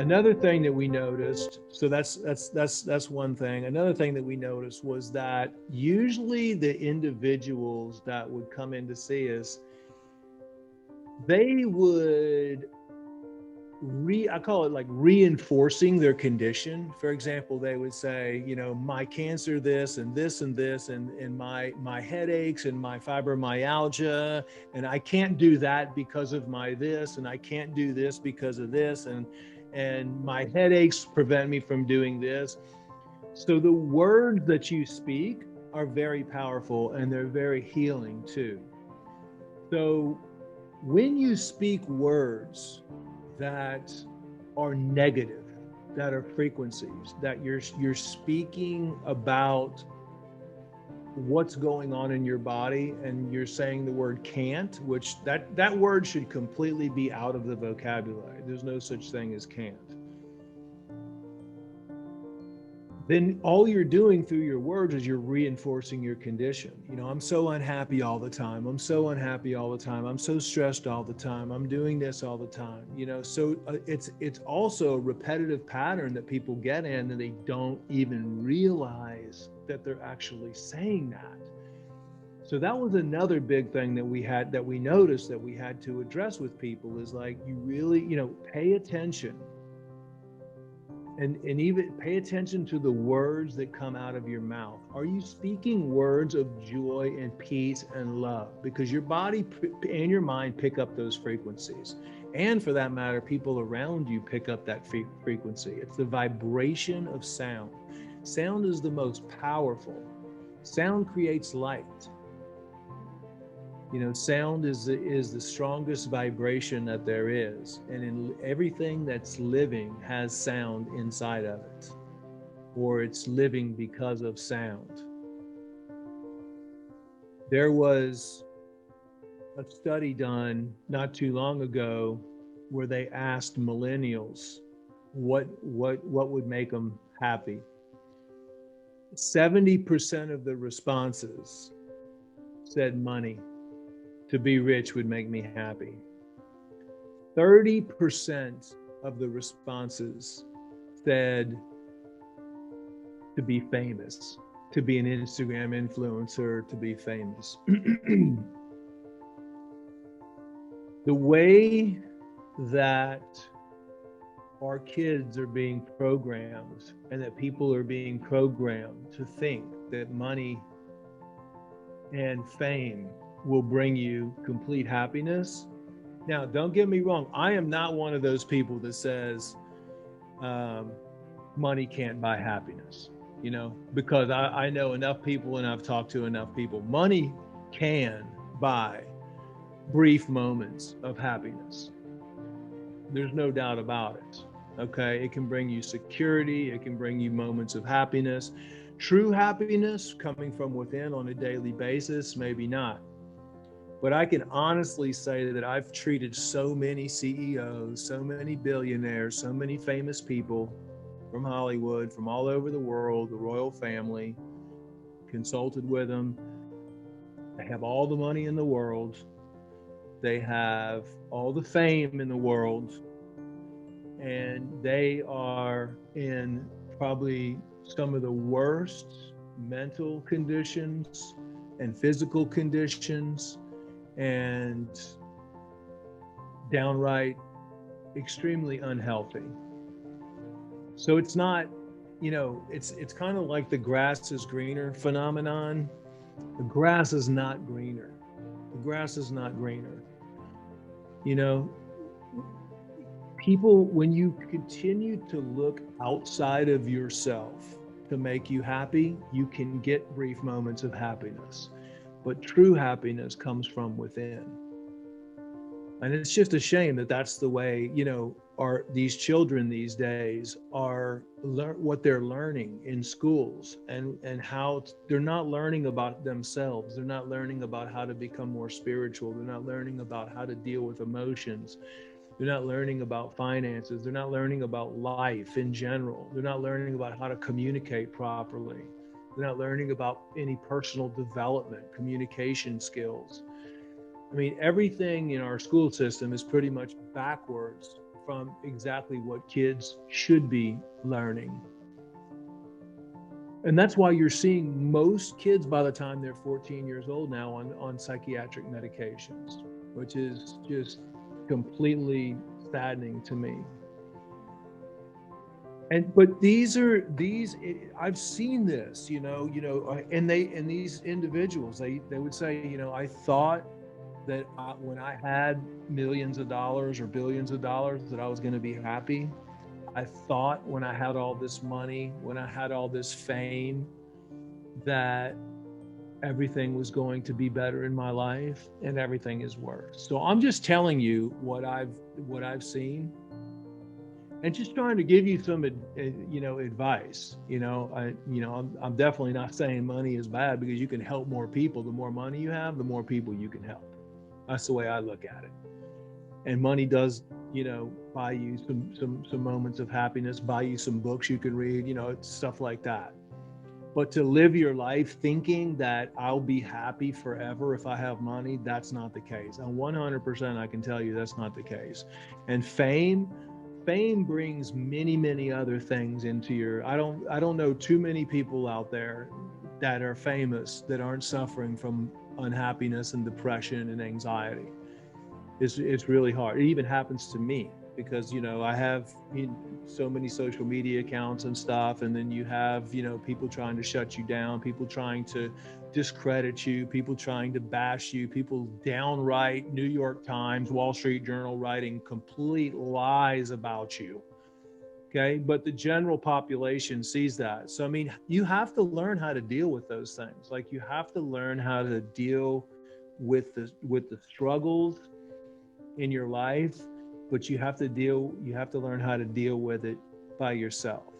Another thing that we noticed, so that's one thing. Another thing that we noticed was that usually the individuals that would come in to see us, they would I call it like reinforcing their condition. For example, they would say, you know, my cancer, this and this and this, and my headaches and my fibromyalgia, and I can't do that because of my this, and I can't do this because of this, and my headaches prevent me from doing this. So the words that you speak are very powerful and they're very healing too. So when you speak words that are negative, that are frequencies, that you're speaking about what's going on in your body, and you're saying the word can't, which that word should completely be out of the vocabulary. There's no such thing as can't. Then all you're doing through your words is you're reinforcing your condition. You know, I'm so unhappy all the time. I'm so unhappy all the time. I'm so stressed all the time. I'm doing this all the time. You know, so it's also a repetitive pattern that people get in, and they don't even realize that they're actually saying that. So that was another big thing that we noticed that we had to address with people, is like, you really, you know, pay attention. And even pay attention to the words that come out of your mouth. Are you speaking words of joy and peace and love? Because your body and your mind pick up those frequencies. And for that matter, people around you pick up that frequency. It's the vibration of sound. Sound is the most powerful. Sound creates light. You know, sound is the strongest vibration that there is. And in everything that's living has sound inside of it, or it's living because of sound. There was a study done not too long ago where they asked millennials what would make them happy. 70% of the responses said money. To be rich would make me happy. 30% of the responses said to be famous, to be an Instagram influencer, to be famous. The way that our kids are being programmed, and that people are being programmed to think that money and fame will bring you complete happiness. Now, don't get me wrong. I am not one of those people that says money can't buy happiness, you know, because I know enough people, and I've talked to enough people. Money can buy brief moments of happiness. There's no doubt about it. Okay. It can bring you security. It can bring you moments of happiness. True happiness coming from within on a daily basis, maybe not. But I can honestly say that I've treated so many CEOs, so many billionaires, so many famous people from Hollywood, from all over the world, the royal family, consulted with them. They have all the money in the world. They have all the fame in the world. And they are in probably some of the worst mental conditions and physical conditions, and downright extremely unhealthy. So it's not, you know, it's kind of like the grass is greener phenomenon. The grass is not greener. The grass is not greener. You know, people, when you continue to look outside of yourself to make you happy, you can get brief moments of happiness. But true happiness comes from within. And it's just a shame that that's the way, you know, these children these days are what they're learning in schools, and how they're not learning about themselves. They're not learning about how to become more spiritual. They're not learning about how to deal with emotions. They're not learning about finances. They're not learning about life in general. They're not learning about how to communicate properly. They're not learning about any personal development, communication skills. I mean, everything in our school system is pretty much backwards from exactly what kids should be learning. And that's why you're seeing most kids by the time they're 14 years old now on psychiatric medications, which is just completely saddening to me. And but these I've seen this, and these individuals, they would say, I thought that when I had millions of dollars or billions of dollars that I was going to be happy. I thought when I had all this money, when I had all this fame, that everything was going to be better in my life, and everything is worse. So I'm just telling you what I've seen, and just trying to give you some advice. I'm definitely not saying money is bad, because you can help more people. The more money you have, the more people you can help. That's the way I look at it. And money does, buy you some moments of happiness, buy you some books you can read, stuff like that. But to live your life thinking that I'll be happy forever if I have money, that's not the case. And 100% I can tell you that's not the case. And fame brings many, many other things into your, I don't know too many people out there that are famous that aren't suffering from unhappiness and depression and anxiety. It's really hard. It even happens to me because I have so many social media accounts and stuff, and then you have people trying to shut you down, people trying to discredit you, people trying to bash you, people downright New York Times, Wall Street Journal writing complete lies about you. Okay, but the general population sees that. So I mean, you have to learn how to deal with those things. Like, you have to learn how to deal with the struggles in your life, but you have to learn how to deal with it by yourself.